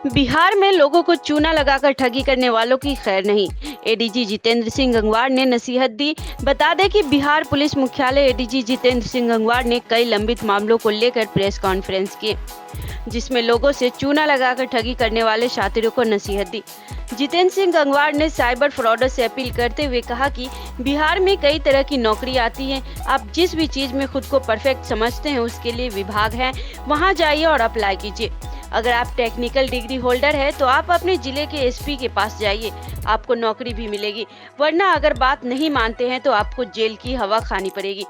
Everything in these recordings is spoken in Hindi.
बिहार में लोगों को चूना लगाकर ठगी करने वालों की खैर नहीं। एडीजी जितेंद्र सिंह गंगवार ने नसीहत दी। बता दें कि बिहार पुलिस मुख्यालय एडीजी जितेंद्र सिंह गंगवार ने कई लंबित मामलों को लेकर प्रेस कॉन्फ्रेंस की, जिसमें लोगों से चूना लगाकर ठगी करने वाले शातिरों को नसीहत दी। जितेंद्र सिंह गंगवार ने साइबर फ्रॉडर से अपील करते हुए कहा कि बिहार में कई तरह की नौकरी आती हैं। आप जिस भी चीज में खुद को परफेक्ट समझते हैं उसके लिए विभाग है, वहां जाइए और अप्लाई कीजिए। अगर आप टेक्निकल डिग्री होल्डर है तो आप अपने जिले के एसपी के पास जाइए, आपको नौकरी भी मिलेगी। वरना अगर बात नहीं मानते हैं तो आपको जेल की हवा खानी पड़ेगी।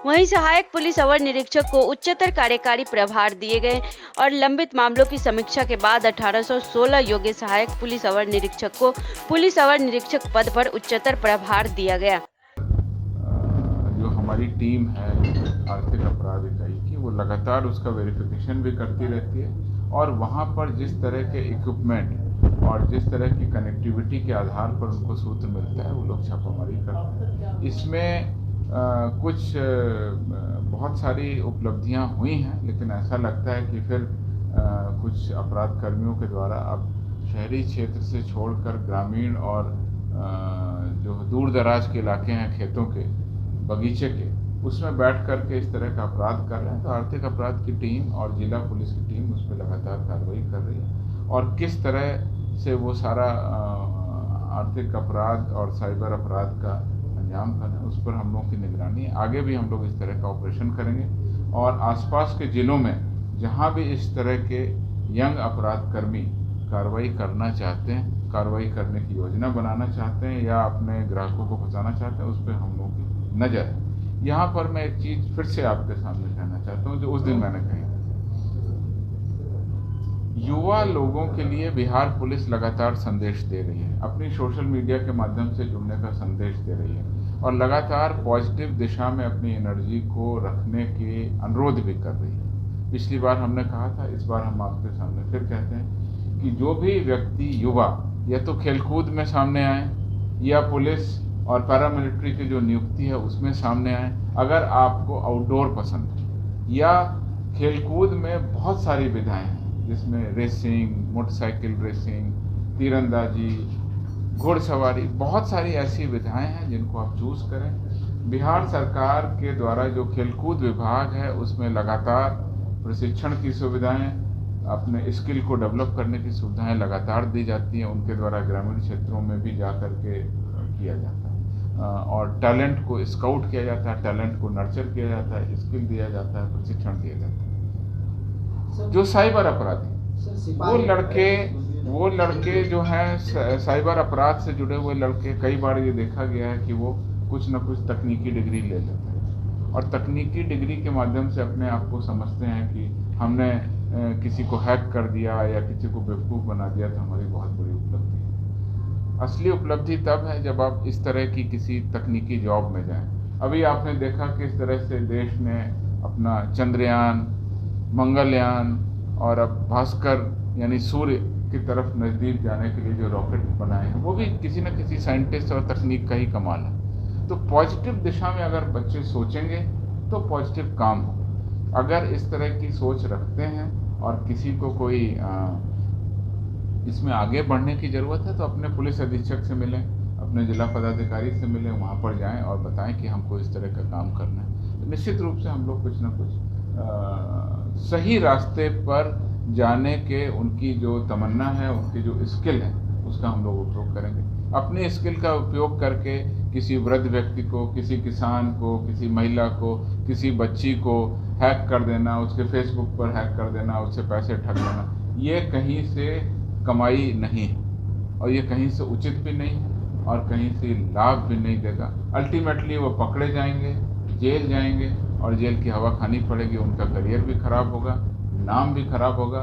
वहीं सहायक पुलिस अवर निरीक्षक को उच्चतर कार्यकारी प्रभार दिए गए और लंबित मामलों की समीक्षा के बाद 1816 योग्य सहायक पुलिस अवर निरीक्षक को पुलिस अवर निरीक्षक पद पर उच्चतर प्रभार दिया गया। जो हमारी टीम है आर्थिक अपराध इकाई की, वो लगातार उसका वेरिफिकेशन भी करती रहती है और वहाँ पर जिस तरह के इक्विपमेंट और जिस तरह की कनेक्टिविटी के आधार पर उनको सूत्र मिलता है वो लोग छापामारी करते हैं। इसमें कुछ बहुत सारी उपलब्धियाँ हुई हैं, लेकिन ऐसा लगता है कि फिर कुछ अपराध कर्मियों के द्वारा अब शहरी क्षेत्र से छोड़कर ग्रामीण और जो दूर दराज के इलाके हैं, खेतों के, बगीचे के, उसमें बैठ कर के इस तरह का अपराध कर रहे हैं। तो आर्थिक अपराध की टीम और जिला पुलिस की टीम उस पर लगातार कार्रवाई कर रही है और किस तरह से वो सारा आर्थिक अपराध और साइबर अपराध का अंजाम करना है उस पर हम लोगों की निगरानी है। आगे भी हम लोग इस तरह का ऑपरेशन करेंगे और आसपास के जिलों में जहाँ भी इस तरह के यंग अपराध कर्मी कार्रवाई करना चाहते हैं, कार्रवाई करने की योजना बनाना चाहते हैं या अपने ग्राहकों को फंसाना चाहते हैं, उस पर हम लोगों की नज़र है। यहाँ पर मैं एक चीज़ फिर से आपके सामने कहना चाहता हूँ जो उस दिन मैंने कही। युवा लोगों के लिए बिहार पुलिस लगातार संदेश दे रही है, अपनी सोशल मीडिया के माध्यम से जुड़ने का संदेश दे रही है और लगातार पॉजिटिव दिशा में अपनी एनर्जी को रखने के अनुरोध भी कर रही है। पिछली बार हमने कहा था, इस बार हम आपके सामने फिर कहते हैं कि जो भी व्यक्ति युवा या तो खेलकूद में सामने आए या पुलिस और पैरामिलिट्री की जो नियुक्ति है उसमें सामने आए। अगर आपको आउटडोर पसंद है या खेलकूद में बहुत सारी विधाएं हैं जिसमें रेसिंग, मोटरसाइकिल रेसिंग, तीरंदाजी, घुड़सवारी, बहुत सारी ऐसी विधाएं हैं जिनको आप चूज़ करें। बिहार सरकार के द्वारा जो खेलकूद विभाग है उसमें लगातार प्रशिक्षण की सुविधाएं, अपने स्किल को डेवलप करने की सुविधाएं लगातार दी जाती हैं। उनके द्वारा ग्रामीण क्षेत्रों में भी जा कर के किया जाता है और टैलेंट को स्काउट किया जाता है, टैलेंट को नर्चर किया जाता है, स्किल दिया जाता है, प्रशिक्षण दिया जाता है। जो साइबर अपराधी, वो लड़के जो हैं साइबर अपराध से जुड़े हुए लड़के, कई बार ये देखा गया है कि वो कुछ न कुछ तकनीकी डिग्री ले लेते हैं और तकनीकी डिग्री के माध्यम से अपने आप को समझते हैं कि हमने किसी को हैक कर दिया या किसी को बेवकूफ़ बना दिया तो हमारी बहुत बड़ी उपलब्धि है। असली उपलब्धि तब है जब आप इस तरह की किसी तकनीकी जॉब में जाएं। अभी आपने देखा कि इस तरह से देश ने अपना चंद्रयान, मंगलयान और अब भास्कर यानी सूर्य की तरफ नज़दीक जाने के लिए जो रॉकेट बनाए हैं वो भी किसी न किसी साइंटिस्ट और तकनीक का ही कमाल है। तो पॉजिटिव दिशा में अगर बच्चे सोचेंगे तो पॉजिटिव काम हो। अगर इस तरह की सोच रखते हैं और किसी को कोई इसमें आगे बढ़ने की ज़रूरत है तो अपने पुलिस अधीक्षक से मिलें, अपने जिला पदाधिकारी से मिलें, वहाँ पर जाएं और बताएं कि हमको इस तरह का काम करना है। तो निश्चित रूप से हम लोग कुछ ना कुछ सही रास्ते पर जाने के उनकी जो तमन्ना है, उनकी जो स्किल है, उसका हम लोग उपयोग करेंगे। अपने स्किल का उपयोग करके किसी वृद्ध व्यक्ति को, किसी किसान को, किसी महिला को, किसी बच्ची को हैक कर देना, उसके फेसबुक पर हैक कर देना, उससे पैसे ठग लेना, ये कहीं से कमाई नहीं है और ये कहीं से उचित भी नहीं है और कहीं से लाभ भी नहीं देगा। अल्टीमेटली वो पकड़े जाएंगे, जेल जाएंगे और जेल की हवा खानी पड़ेगी, उनका करियर भी खराब होगा, नाम भी खराब होगा।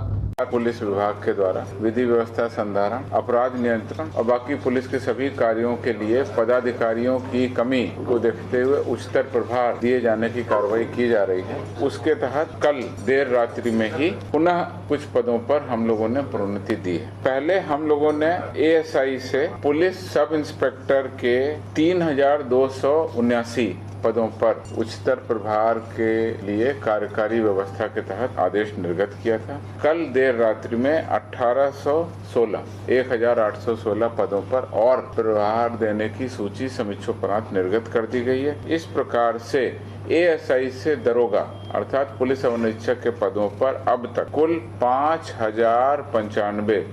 पुलिस विभाग के द्वारा विधि व्यवस्था संधारण, अपराध नियंत्रण और बाकी पुलिस के सभी कार्यों के लिए पदाधिकारियों की कमी को देखते हुए उच्चतर प्रभार दिए जाने की कार्रवाई की जा रही है। उसके तहत कल देर रात्रि में ही पुनः कुछ पदों पर हम लोगों ने प्रोन्नति दी है। पहले हम लोगों ने एएसआई से पुलिस सब इंस्पेक्टर के 3279 पदों पर उच्चतर प्रभार के लिए कार्यकारी व्यवस्था के तहत आदेश निर्गत किया था। कल देर रात्रि में 1816 पदों पर और प्रभार देने की सूची समीक्षोपरांत निर्गत कर दी गई है। इस प्रकार से एएसआई से दरोगा अर्थात पुलिस अवनिरीक्षक के पदों पर अब तक कुल 5095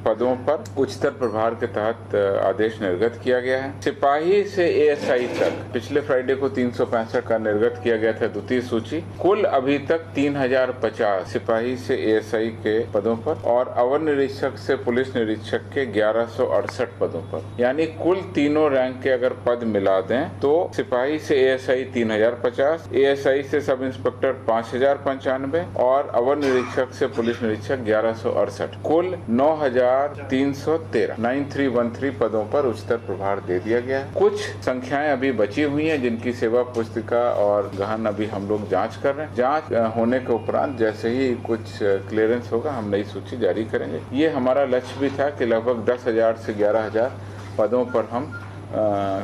पदों पर उच्चतर प्रभार के तहत आदेश निर्गत किया गया है। सिपाही से एएसआई तक पिछले फ्राइडे को 365 का निर्गत किया गया था द्वितीय सूची। कुल अभी तक 3050 सिपाही से एएसआई के पदों पर और अवर निरीक्षक से पुलिस निरीक्षक के 1168 पदों पर, यानी कुल तीनों रैंक के अगर पद मिला दें तो सिपाही से एएसआई 3050, एएसआई से सब इंस्पेक्टर 5095 और अवर निरीक्षक से पुलिस निरीक्षक 1168, कुल 9313 पदों पर उच्चतर प्रभार दे दिया गया है। कुछ संख्याएं अभी बची हुई हैं जिनकी सेवा पुस्तिका और गहन अभी हम लोग जांच कर रहे हैं। जांच होने के उपरांत जैसे ही कुछ क्लियरेंस होगा हम नई सूची जारी करेंगे। ये हमारा लक्ष्य भी था कि लगभग 10,000 से 11,000 पदों पर हम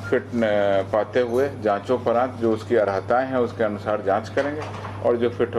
फिट पाते हुए जांचों परांत जो उसकी अर्हताएं हैं उसके अनुसार जांच करेंगे और जो फिट